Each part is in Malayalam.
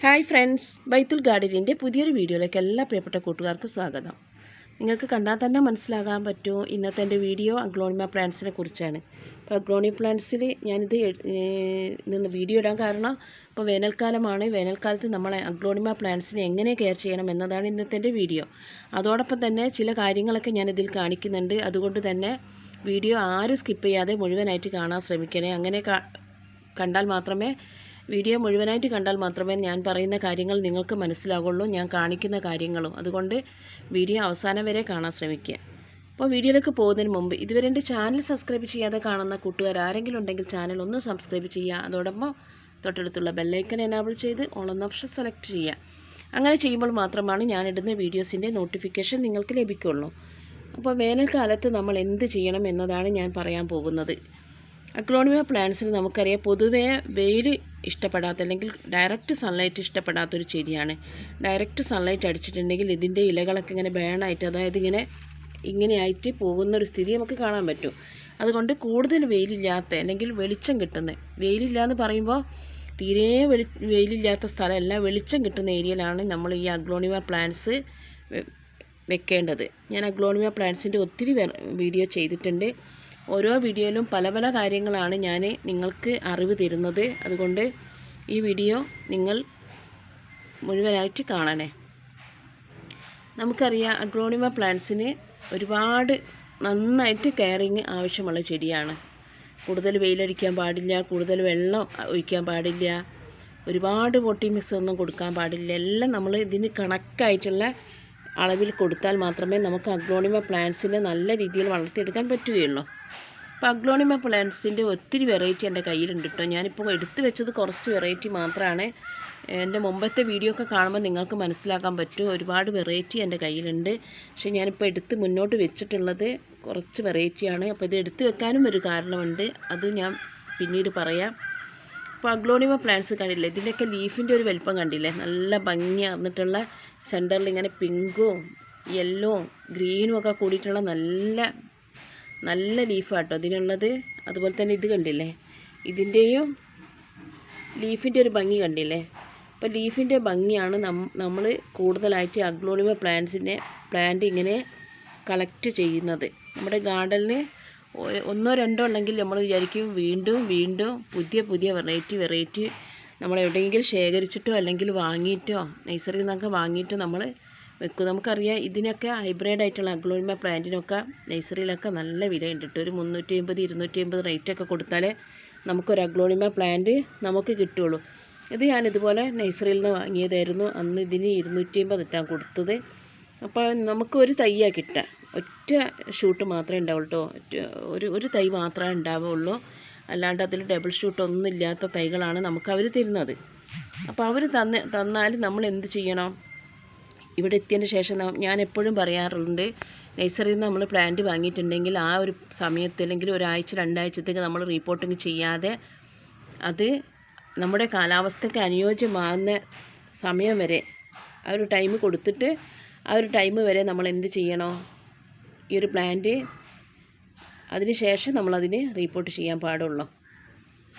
ഹായ് ഫ്രണ്ട്സ്, ബൈത്തുൽ ഗാർഡനിൻ്റെ പുതിയൊരു വീഡിയോയിലേക്ക് എല്ലാ പ്രിയപ്പെട്ട കൂട്ടുകാർക്കും സ്വാഗതം. നിങ്ങൾക്ക് കണ്ടാൽ തന്നെ മനസ്സിലാകാൻ പറ്റുമോ, ഇന്നത്തെ എൻ്റെ വീഡിയോ അഗ്ലോണിമ പ്ലാന്റ്സിനെ കുറിച്ചാണ്. അപ്പോൾ അഗ്ലോണിമ പ്ലാന്റ്സിൽ ഞാനിത് നിന്ന് വീഡിയോ ഇടാൻ കാരണം ഇപ്പോൾ വേനൽക്കാലമാണ്. വേനൽക്കാലത്ത് നമ്മൾ അഗ്ലോണിമ പ്ലാന്റ്സിനെ എങ്ങനെ കെയർ ചെയ്യണം എന്നതാണ് ഇന്നത്തെ എൻ്റെ വീഡിയോ. അതോടൊപ്പം തന്നെ ചില കാര്യങ്ങളൊക്കെ ഞാനിതിൽ കാണിക്കുന്നുണ്ട്. അതുകൊണ്ട് തന്നെ വീഡിയോ ആരും സ്കിപ്പ് ചെയ്യാതെ മുഴുവനായിട്ട് കാണാൻ ശ്രമിക്കണേ. അങ്ങനെ കണ്ടാൽ മാത്രമേ വീഡിയോ മുഴുവനായിട്ട് കണ്ടാൽ മാത്രമേ ഞാൻ പറയുന്ന കാര്യങ്ങൾ നിങ്ങൾക്ക് മനസ്സിലാകുള്ളൂ, ഞാൻ കാണിക്കുന്ന കാര്യങ്ങളും. അതുകൊണ്ട് വീഡിയോ അവസാനം വരെ കാണാൻ ശ്രമിക്കുക. അപ്പോൾ വീഡിയോയിലേക്ക് പോകുന്നതിന് മുമ്പ് ഇതുവരെ എൻ്റെ ചാനൽ സബ്സ്ക്രൈബ് ചെയ്യാതെ കാണുന്ന കൂട്ടുകാർ ആരെങ്കിലും ഉണ്ടെങ്കിൽ ചാനൽ ഒന്ന് സബ്സ്ക്രൈബ് ചെയ്യുക. അതോടൊപ്പം തൊട്ടടുത്തുള്ള ബെല്ലൈക്കൺ എനാബിൾ ചെയ്ത് ഓൾ എന്ന ഓപ്ഷൻ സെലക്ട് ചെയ്യുക. അങ്ങനെ ചെയ്യുമ്പോൾ മാത്രമാണ് ഞാനിടുന്ന വീഡിയോസിൻ്റെ നോട്ടിഫിക്കേഷൻ നിങ്ങൾക്ക് ലഭിക്കുള്ളൂ. അപ്പോൾ വേനൽക്കാലത്ത് നമ്മൾ എന്ത് ചെയ്യണം എന്നതാണ് ഞാൻ പറയാൻ പോകുന്നത്. അഗ്ലോണിമ പ്ലാന്റ്സിന് നമുക്കറിയാം, പൊതുവേ വെയിൽ ഇഷ്ടപ്പെടാത്ത അല്ലെങ്കിൽ ഡയറക്റ്റ് സൺലൈറ്റ് ഇഷ്ടപ്പെടാത്തൊരു ചെടിയാണ്. ഡയറക്റ്റ് സൺലൈറ്റ് അടിച്ചിട്ടുണ്ടെങ്കിൽ ഇതിൻ്റെ ഇലകളൊക്കെ ഇങ്ങനെ ബേണായിട്ട്, അതായത് ഇങ്ങനെയായിട്ട് പോകുന്നൊരു സ്ഥിതി നമുക്ക് കാണാൻ പറ്റും. അതുകൊണ്ട് കൂടുതൽ വെയിലില്ലാത്ത അല്ലെങ്കിൽ വെളിച്ചം കിട്ടുന്ന, വെയിലില്ല എന്ന് പറയുമ്പോൾ തീരെ വെയിലില്ലാത്ത സ്ഥലമല്ല, വെളിച്ചം കിട്ടുന്ന ഏരിയയിലാണ് നമ്മൾ ഈ അഗ്ലോണിമ പ്ലാന്റ്സ് വെക്കേണ്ടത്. ഞാൻ അഗ്ലോണിമ പ്ലാന്റ്സിൻ്റെ ഒത്തിരി വീഡിയോ ചെയ്തിട്ടുണ്ട്. ഓരോ വീഡിയോയിലും പല പല കാര്യങ്ങളാണ് ഞാൻ നിങ്ങൾക്ക് അറിവ് തരുന്നത്. അതുകൊണ്ട് ഈ വീഡിയോ നിങ്ങൾ മുഴുവനായിട്ട് കാണണേ. നമുക്കറിയാം, അഗ്ലോണിമ പ്ലാന്റ്സിന് ഒരുപാട് നന്നായിട്ട് കെയറിങ് ആവശ്യമുള്ള ചെടിയാണ്. കൂടുതൽ വെയിലടിക്കാൻ പാടില്ല, കൂടുതൽ വെള്ളം ഒഴിക്കാൻ പാടില്ല, ഒരുപാട് പൊട്ടി മിക്സ് ഒന്നും കൊടുക്കാൻ പാടില്ല. എല്ലാം നമ്മൾ ഇതിന് കണക്കായിട്ടുള്ള അളവിൽ കൊടുത്താൽ മാത്രമേ നമുക്ക് അഗ്ലോണിമ പ്ലാന്റ്സിനെ നല്ല രീതിയിൽ വളർത്തിയെടുക്കാൻ പറ്റുകയുള്ളൂ. അപ്പോൾ അഗ്ലോണിമ പ്ലാന്റ്സിൻ്റെ ഒത്തിരി വെറൈറ്റി എൻ്റെ കയ്യിലുണ്ട് കേട്ടോ. ഞാനിപ്പോൾ എടുത്തു വെച്ചത് കുറച്ച് വെറൈറ്റി മാത്രമാണ്. എൻ്റെ മുമ്പത്തെ വീഡിയോ ഒക്കെ കാണുമ്പോൾ നിങ്ങൾക്ക് മനസ്സിലാക്കാൻ പറ്റും, ഒരുപാട് വെറൈറ്റി എൻ്റെ കയ്യിലുണ്ട്. പക്ഷേ ഞാനിപ്പോൾ എടുത്ത് മുന്നോട്ട് വെച്ചിട്ടുള്ളത് കുറച്ച് വെറൈറ്റിയാണ്. അപ്പോൾ ഇത് എടുത്തു വെക്കാനും ഒരു കാരണമുണ്ട്, അത് ഞാൻ പിന്നീട് പറയാം. അപ്പോൾ അഗ്ലോണിമ പ്ലാന്റ്സ് കണ്ടില്ലേ, ഇതിൻ്റെയൊക്കെ ലീഫിൻ്റെ ഒരു വലിപ്പം കണ്ടില്ലേ, നല്ല ഭംഗിയാർന്നിട്ടുള്ള സെൻറ്ററിൽ ഇങ്ങനെ പിങ്കും യെല്ലോ ഗ്രീനും ഒക്കെ കൂടിയിട്ടുള്ള നല്ല ലീഫാട്ടോ ഇതിനുള്ളത്. അതുപോലെ തന്നെ ഇത് കണ്ടില്ലേ, ഇതിൻ്റെയും ലീഫിൻ്റെ ഒരു ഭംഗി കണ്ടില്ലേ. അപ്പോൾ ലീഫിൻ്റെ ഭംഗിയാണ് നമ്മൾ കൂടുതലായിട്ട് അഗ്ലോണിമ പ്ലാന്റ് ഇങ്ങനെ കളക്ട് ചെയ്യുന്നത്. നമ്മുടെ ഗാർഡനിൽ ഒന്നോ രണ്ടോ ഉണ്ടെങ്കിൽ നമ്മൾ വിചാരിക്കും വീണ്ടും പുതിയ വെറൈറ്റി നമ്മൾ എവിടെയെങ്കിലും ശേഖരിച്ചിട്ടോ അല്ലെങ്കിൽ വാങ്ങിയിട്ടോ നഴ്സറിയിൽ നിന്നൊക്കെ വാങ്ങിയിട്ടോ നമ്മൾ വെക്കും. നമുക്കറിയാം, ഇതിനൊക്കെ ഹൈബ്രിഡ് ആയിട്ടുള്ള അഗ്ലോണിമ പ്ലാന്റിനൊക്കെ നഴ്സറിയിലൊക്കെ നല്ല വിലയുണ്ട് കേട്ടോ. ഒരു 350-250 റേറ്റൊക്കെ കൊടുത്താലേ നമുക്കൊരു അഗ്ലോണിമ പ്ലാന്റ് നമുക്ക് കിട്ടുള്ളൂ. ഇത് ഞാനിതുപോലെ നഴ്സറിയിൽ നിന്ന് വാങ്ങിയതായിരുന്നു. അന്ന് ഇതിന് 250 ഇട്ടാണ് കൊടുത്തത്. അപ്പോൾ നമുക്ക് ഒരു തൈയാണ് കിട്ടുക, ഒറ്റ ഷൂട്ട് മാത്രമേ ഉണ്ടാവുള്ളൂ കേട്ടോ. ഒരു തൈ മാത്രമേ ഉണ്ടാവുള്ളൂ, അല്ലാണ്ട് അതിൽ ഡബിൾ ഷൂട്ടൊന്നും ഇല്ലാത്ത തൈകളാണ് നമുക്ക് അവർ തരുന്നത്. അപ്പോൾ അവർ തന്നാൽ നമ്മൾ എന്ത് ചെയ്യണം? ഇവിടെ എത്തിയതിന് ശേഷം ഞാൻ എപ്പോഴും പറയാറുണ്ട്, നഴ്സറിയിൽ നിന്ന് നമ്മൾ പ്ലാന്റ് വാങ്ങിയിട്ടുണ്ടെങ്കിൽ ആ ഒരു സമയത്ത് അല്ലെങ്കിൽ ഒരാഴ്ച 2 ആഴ്ചത്തേക്ക് നമ്മൾ റീപോർട്ടിങ് ചെയ്യാതെ അത് നമ്മുടെ കാലാവസ്ഥയ്ക്ക് അനുയോജ്യമാകുന്ന സമയം വരെ ആ ഒരു ടൈം കൊടുത്തിട്ട് ആ ഒരു ടൈം വരെ നമ്മൾ എന്ത് ചെയ്യണോ, ഈ ഒരു പ്ലാന്റ് അതിന് ശേഷം നമ്മളതിന് റീപോർട്ട് ചെയ്യാൻ പാടുള്ളൂ.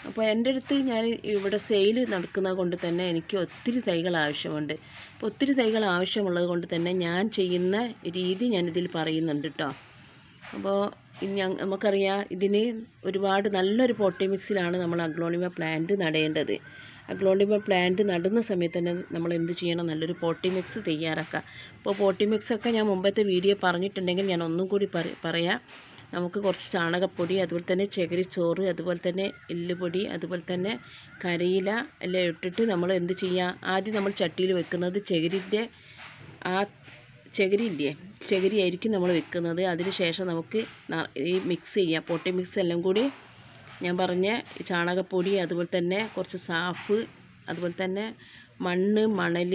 അപ്പോൾ എൻ്റെ അടുത്ത് ഞാൻ ഇവിടെ സെയിൽ നടക്കുന്നത് കൊണ്ട് തന്നെ എനിക്ക് ഒത്തിരി തൈകൾ ആവശ്യമുണ്ട്. അപ്പോൾ ഒത്തിരി തൈകൾ ആവശ്യമുള്ളത് കൊണ്ട് തന്നെ ഞാൻ ചെയ്യുന്ന രീതി ഞാനിതിൽ പറയുന്നുണ്ട് കേട്ടോ. അപ്പോൾ നമുക്കറിയാം, ഇതിന് ഒരുപാട് നല്ലൊരു പോട്ടി മിക്സിലാണ് നമ്മൾ അഗ്ലോണിമ പ്ലാന്റ് നടേണ്ടത്. അഗ്ലോണിമ പ്ലാന്റ് നടുന്ന സമയത്ത് തന്നെ നമ്മൾ എന്ത് ചെയ്യണം, നല്ലൊരു പോട്ടി മിക്സ് തയ്യാറാക്കുക. അപ്പോൾ പോട്ടി മിക്സൊക്കെ ഞാൻ മുമ്പത്തെ വീഡിയോ പറഞ്ഞിട്ടുണ്ടെങ്കിൽ ഞാൻ ഒന്നും കൂടി പറയാം. നമുക്ക് കുറച്ച് ചാണകപ്പൊടി, അതുപോലെ തന്നെ ചകിരിച്ചോറ്, അതുപോലെ തന്നെ എല്ലുപൊടി, അതുപോലെ തന്നെ കരയില എല്ലാം ഇട്ടിട്ട് നമ്മൾ എന്ത് ചെയ്യുക, ആദ്യം നമ്മൾ ചട്ടിയിൽ വെക്കുന്നത് ചകിരിൻ്റെ ആ ചകിരിയായിരിക്കും നമ്മൾ വെക്കുന്നത്. അതിന് ശേഷം നമുക്ക് ഈ മിക്സ് ചെയ്യാം, പോട്ടി മിക്സ് എല്ലാം കൂടി ഞാൻ പറഞ്ഞ ചാണകപ്പൊടി, അതുപോലെ തന്നെ കുറച്ച് സാഫ്, അതുപോലെ തന്നെ മണ്ണ്, മണൽ,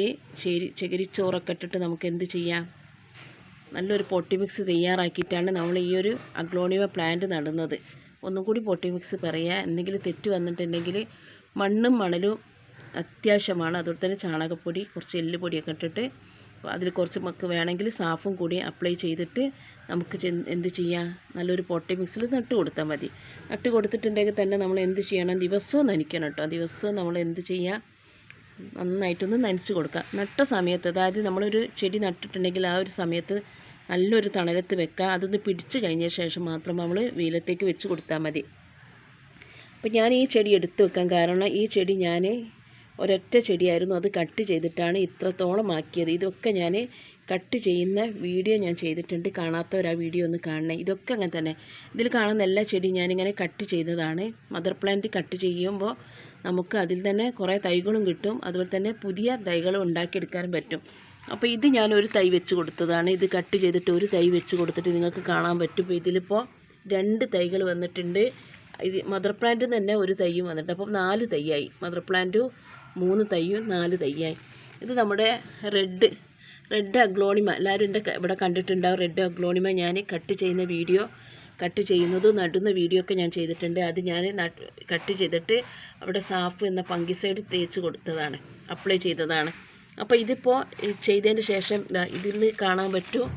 ചകിരിച്ചോറൊക്കെ ഇട്ടിട്ട് നമുക്ക് എന്ത് ചെയ്യാം, നല്ലൊരു പൊട്ടി മിക്സ് തയ്യാറാക്കിയിട്ടാണ് നമ്മൾ ഈ ഒരു അഗ്ലോണിമ പ്ലാന്റ് നടുന്നത്. ഒന്നും കൂടി പൊട്ടി മിക്സ് പറയാം, എന്തെങ്കിലും തെറ്റ് വന്നിട്ടുണ്ടെങ്കിൽ മണ്ണും മണലും അത്യാവശ്യമാണ്. അതുപോലെ തന്നെ ചാണകപ്പൊടി, കുറച്ച് എല്ലുപൊടിയൊക്കെ ഇട്ടിട്ട് അതിൽ കുറച്ച് നമുക്ക് വേണമെങ്കിൽ സാഫും കൂടി അപ്ലൈ ചെയ്തിട്ട് നമുക്ക് എന്ത് ചെയ്യാം, നല്ലൊരു പൊട്ടി മിക്സിൽ നട്ട് കൊടുത്താൽ മതി. നട്ട് കൊടുത്തിട്ടുണ്ടെങ്കിൽ തന്നെ നമ്മൾ എന്ത് ചെയ്യണം, ദിവസവും നനയ്ക്കണം കേട്ടോ. ദിവസവും നമ്മൾ എന്ത് ചെയ്യുക, നന്നായിട്ടൊന്ന് നനച്ച് കൊടുക്കുക. നട്ട സമയത്ത്, അതായത് നമ്മളൊരു ചെടി നട്ടിട്ടുണ്ടെങ്കിൽ ആ ഒരു സമയത്ത് നല്ലൊരു തണലത്ത് വെക്കുക. അതൊന്ന് പിടിച്ച് കഴിഞ്ഞ ശേഷം മാത്രം നമ്മൾ വെയിലത്തേക്ക് വെച്ച് കൊടുത്താൽ മതി. അപ്പോൾ ഞാൻ ഈ ചെടി എടുത്ത് വെക്കാൻ കാരണം, ഈ ചെടി ഞാൻ ഒരൊറ്റ ചെടിയായിരുന്നു, അത് കട്ട് ചെയ്തിട്ടാണ് ഇത്രത്തോളം ആക്കിയത്. ഇതൊക്കെ ഞാൻ കട്ട് ചെയ്യുന്ന വീഡിയോ ഞാൻ ചെയ്തിട്ടുണ്ട്. കാണാത്തവർ ആ വീഡിയോ ഒന്ന് കാണണേ. ഇതൊക്കെ അങ്ങനെ തന്നെ. ഇതിൽ കാണുന്ന എല്ലാ ചെടിയും ഞാനിങ്ങനെ കട്ട് ചെയ്തതാണ്. മദർ പ്ലാന്റ് കട്ട് ചെയ്യുമ്പോൾ നമുക്ക് അതിൽ തന്നെ കുറേ തൈകളും കിട്ടും, അതുപോലെ തന്നെ പുതിയ തൈകളും ഉണ്ടാക്കിയെടുക്കാനും പറ്റും. അപ്പോൾ ഇത് ഞാൻ ഒരു തൈ വെച്ച് കൊടുത്തതാണ്. ഇത് കട്ട് ചെയ്തിട്ട് ഒരു തൈ വെച്ച് കൊടുത്തിട്ട് നിങ്ങൾക്ക് കാണാൻ പറ്റും. ഇപ്പോൾ ഇതിലിപ്പോൾ 2 തൈകൾ വന്നിട്ടുണ്ട്. ഇത് മദർ പ്ലാന്റിൽ തന്നെ ഒരു തൈയും വന്നിട്ടുണ്ട്. അപ്പം 4 തൈയായി. മദർ പ്ലാന്റും 3 തൈയും 4 തൈയായി. ഇത് നമ്മുടെ റെഡ് അഗ്ലോണിമ, എല്ലാവരും ഇവിടെ കണ്ടിട്ടുണ്ടാവും. റെഡ് അഗ്ലോണിമ ഞാൻ കട്ട് ചെയ്യുന്ന വീഡിയോ, കട്ട് ചെയ്യുന്നത് നടുന്ന വീഡിയോ ഒക്കെ ഞാൻ ചെയ്തിട്ടുണ്ട്. അത് ഞാൻ കട്ട് ചെയ്തിട്ട് അവിടെ സാഫ് എന്ന ഫംഗിസൈഡ് തേച്ച് കൊടുത്തതാണ്, അപ്ലൈ ചെയ്തതാണ്. അപ്പോൾ ഇതിപ്പോൾ ചെയ്തതിന് ശേഷം ഇതിൽ നിന്ന് കാണാൻ പറ്റും.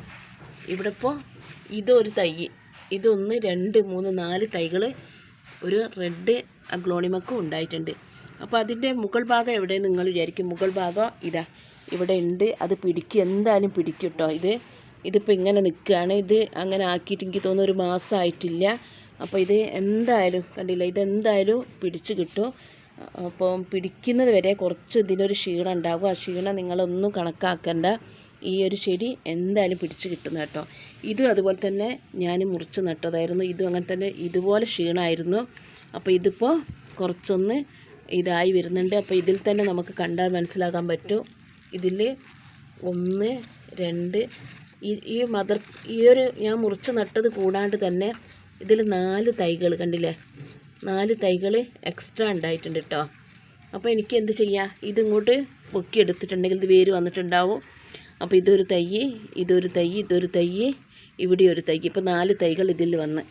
ഇവിടെ ഇപ്പോൾ ഇതൊരു തൈ, ഇത് 1 2 3 4 തൈകൾ ഒരു റെഡ് അഗ്ലോണിമക്കും ഉണ്ടായിട്ടുണ്ട്. അപ്പോൾ അതിൻ്റെ മുകൾ ഭാഗം എവിടെ നിങ്ങൾ വിചാരിക്കും? മുകൾ ഭാഗം ഇതാ ഇവിടെ ഉണ്ട്. അത് പിടിക്കും, എന്തായാലും പിടിക്കും കേട്ടോ. ഇതിപ്പോൾ ഇങ്ങനെ നിൽക്കുകയാണ്. ഇത് അങ്ങനെ ആക്കിയിട്ട് എനിക്ക് തോന്നുന്നു 1 മാസമായിട്ടില്ല. അപ്പോൾ ഇത് എന്തായാലും കണ്ടില്ല, ഇതെന്തായാലും പിടിച്ച് കിട്ടും. അപ്പം പിടിക്കുന്നത് വരെ കുറച്ച് ഇതിനൊരു ക്ഷീണം ഉണ്ടാകും. ആ ക്ഷീണം നിങ്ങളൊന്നും കണക്കാക്കണ്ട. ഈ ഒരു ചെടി എന്തായാലും പിടിച്ച് കിട്ടുന്ന കേട്ടോ. ഇതും അതുപോലെ തന്നെ ഞാൻ മുറിച്ച് നട്ടതായിരുന്നു. ഇതും അങ്ങനെ തന്നെ ഇതുപോലെ ക്ഷീണമായിരുന്നു. അപ്പോൾ ഇതിപ്പോൾ കുറച്ചൊന്ന് ഇതായി വരുന്നുണ്ട്. അപ്പോൾ ഇതിൽ തന്നെ നമുക്ക് കണ്ടാൽ മനസ്സിലാക്കാൻ പറ്റും. ഇതിൽ 1 2 ഈ ഒരു ഞാൻ മുറിച്ച് നട്ടത് കൂടാണ്ട് തന്നെ ഇതിൽ 4 തൈകൾ കണ്ടില്ലേ, 4 തൈകൾ എക്സ്ട്രാ ഉണ്ടായിട്ടുണ്ട് കേട്ടോ. അപ്പോൾ എനിക്ക് എന്ത് ചെയ്യാം, ഇതിങ്ങോട്ട് പൊക്കിയെടുത്തിട്ടുണ്ടെങ്കിൽ ഇത് വേര് വന്നിട്ടുണ്ടാവും. അപ്പോൾ ഇതൊരു തൈ, ഇതൊരു തൈ, ഇതൊരു തൈ, ഇവിടെ ഒരു തൈ. ഇപ്പോൾ 4 തൈകൾ ഇതിൽ വന്ന്.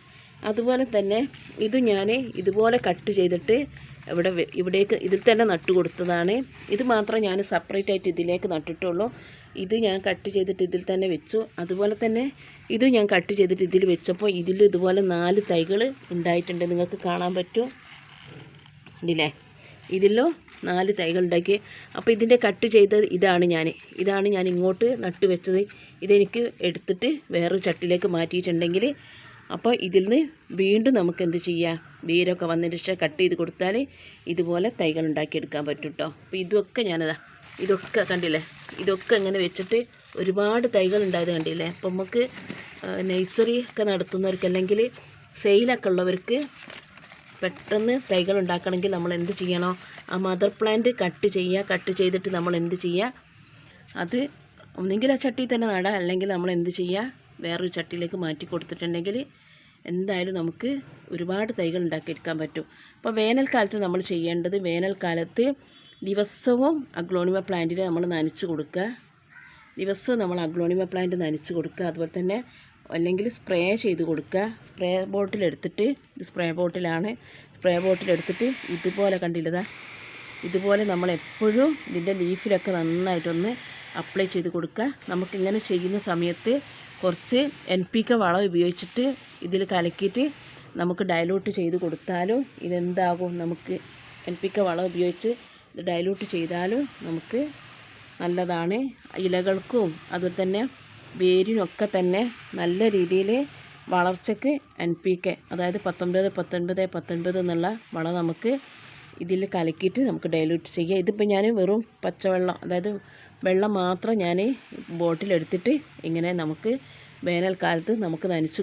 അതുപോലെ തന്നെ ഇത് ഞാൻ ഇതുപോലെ കട്ട് ചെയ്തിട്ട് ഇവിടേക്ക് ഇതിൽ തന്നെ നട്ടു കൊടുത്തതാണ്. ഇത് മാത്രം ഞാൻ സെപ്പറേറ്റ് ആയിട്ട് ഇതിലേക്ക് നട്ടിട്ടുള്ളൂ. ഇത് ഞാൻ കട്ട് ചെയ്തിട്ട് ഇതിൽ തന്നെ വെച്ചു. അതുപോലെ തന്നെ ഇത് ഞാൻ കട്ട് ചെയ്തിട്ട് ഇതിൽ വെച്ചപ്പോൾ ഇതിൽ ഇതുപോലെ 4 തൈകൾ ഉണ്ടായിട്ടുണ്ട്. നിങ്ങൾക്ക് കാണാൻ പറ്റും, ഇല്ലേ? ഇതിലും 4 തൈകൾ ഉണ്ടാക്കി. അപ്പോൾ ഇതിൻ്റെ കട്ട് ചെയ്തത് ഇതാണ് ഞാൻ ഇങ്ങോട്ട് നട്ടു വെച്ചത്. ഇതെനിക്ക് എടുത്തിട്ട് വേറൊരു ചട്ടിയിലേക്ക് മാറ്റിയിട്ടുണ്ടെങ്കിൽ അപ്പോൾ ഇതിൽ നിന്ന് വീണ്ടും നമുക്ക് എന്ത് ചെയ്യാം, വേരൊക്കെ വന്നതിന് ശേഷം കട്ട് ചെയ്ത് കൊടുത്താൽ ഇതുപോലെ തൈകൾ ഉണ്ടാക്കിയെടുക്കാൻ പറ്റും കേട്ടോ. അപ്പോൾ ഇതൊക്കെ കണ്ടില്ലേ, ഇതൊക്കെ ഇങ്ങനെ വെച്ചിട്ട് ഒരുപാട് തൈകൾ ഉണ്ടായത് കണ്ടില്ലേ. അപ്പോൾ നമുക്ക് നഴ്സറി ഒക്കെ നടത്തുന്നവർക്ക് അല്ലെങ്കിൽ സെയിലൊക്കെ ഉള്ളവർക്ക് പെട്ടെന്ന് തൈകൾ ഉണ്ടാക്കണമെങ്കിൽ നമ്മൾ എന്ത് ചെയ്യണോ, ആ മദർ പ്ലാന്റ് കട്ട് ചെയ്തിട്ട് നമ്മൾ എന്ത് ചെയ്യുക, അത് ഒന്നെങ്കിൽ ആ ചട്ടിയിൽ തന്നെ നടാം, അല്ലെങ്കിൽ നമ്മൾ എന്ത് ചെയ്യുക, വേറൊരു ചട്ടിയിലേക്ക് മാറ്റി കൊടുത്തിട്ടുണ്ടെങ്കിൽ എന്തായാലും നമുക്ക് ഒരുപാട് തൈകൾ ഉണ്ടാക്കിയെടുക്കാൻ പറ്റും. അപ്പോൾ വേനൽക്കാലത്ത് നമ്മൾ ചെയ്യേണ്ടത്, വേനൽക്കാലത്ത് ദിവസവും അഗ്ലോണിമ പ്ലാന്റിനെ നമ്മൾ നനച്ച് കൊടുക്കുക. ദിവസവും നമ്മൾ അഗ്ലോണിമ പ്ലാന്റ് നനച്ച് കൊടുക്കുക. അതുപോലെ തന്നെ അല്ലെങ്കിൽ സ്പ്രേ ചെയ്ത് കൊടുക്കുക. സ്പ്രേ ബോട്ടിലെടുത്തിട്ട്, ഇത് സ്പ്രേ ബോട്ടിലാണ്, സ്പ്രേ ബോട്ടിലെടുത്തിട്ട് ഇതുപോലെ കണ്ടില്ലതാ, ഇതുപോലെ നമ്മൾ എപ്പോഴും ഇതിൻ്റെ ലീഫിലൊക്കെ നന്നായിട്ടൊന്ന് അപ്ലൈ ചെയ്ത് കൊടുക്കുക. നമുക്കിങ്ങനെ ചെയ്യുന്ന സമയത്ത് കുറച്ച് NPK വളം ഉപയോഗിച്ചിട്ട് ഇതിൽ കലക്കിയിട്ട് നമുക്ക് ഡൈലൂട്ട് ചെയ്ത് കൊടുത്താലും ഇതെന്താകും, നമുക്ക് NPK വളം ഉപയോഗിച്ച് ഇത് ഡൈലൂട്ട് ചെയ്താലും നമുക്ക് നല്ലതാണ്. ഇലകൾക്കും അതുപോലെ തന്നെ വേരിനൊക്കെ തന്നെ നല്ല രീതിയിൽ വളർച്ചയ്ക്ക് NPK, അതായത് 19 എന്നുള്ള വളം നമുക്ക് ഇതിൽ കലക്കിയിട്ട് നമുക്ക് ഡൈലൂട്ട് ചെയ്യാം. ഇതിപ്പോൾ ഞാൻ വെറും പച്ചവെള്ളം, അതായത് വെള്ളം മാത്രം ഞാൻ ബോട്ടിലെടുത്തിട്ട് ഇങ്ങനെ നമുക്ക് വേനൽക്കാലത്ത് നമുക്ക് നനച്ച്